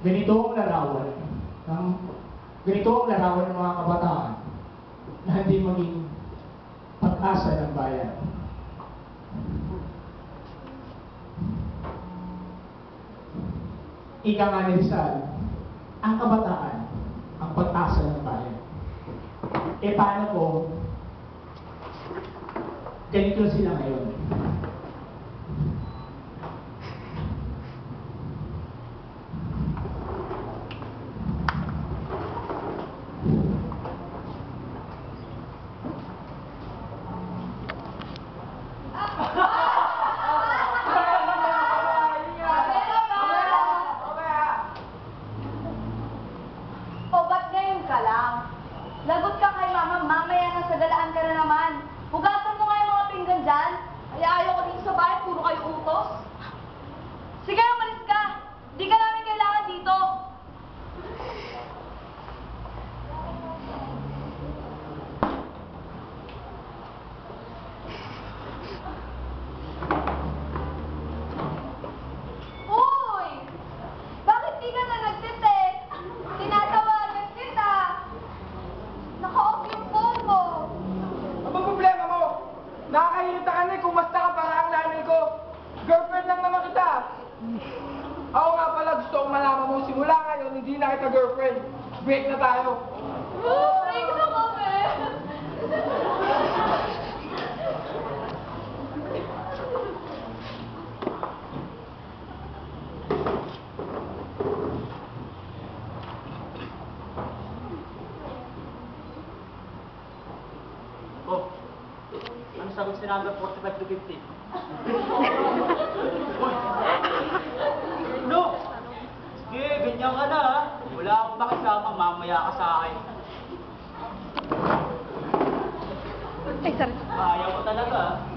Ganito ang larawan ng ganito ang larawan ng mga kabataan na hindi maging pag-asa ng bayan. Ika nga ni Rizal, ang kabataan, ang pag-asa ng bayan. E paano kung ganito sila ngayon? Lagot ka kay mama, mamaya na sa galaan ka na naman. Hugasan mo nga yung mga pinggan dyan. Ay, ayaw ko dito sa bahay, puro kayo utos. Sige, umalis ka. Di ka namin kailangan dito. Uy! Bakit di ka na nagtitek? Tinatawagan kita. Naka-off yung phone mo. Ano problema mo? Nakakahirita ka na kung basta ka para ang nanay ko. Girlfriend lang naman kita. Ako nga pala gusto kong malaman mo, simula ngayon hindi na kita girlfriend. Break na tayo. Break na kami. Oh, ano sagot si number 45 to 50? Uy! No! Sige, ganyan ka na ha. Wala akong makisama, mamaya ka sa akin. Ay, sorry. Ayaw ko talaga ha.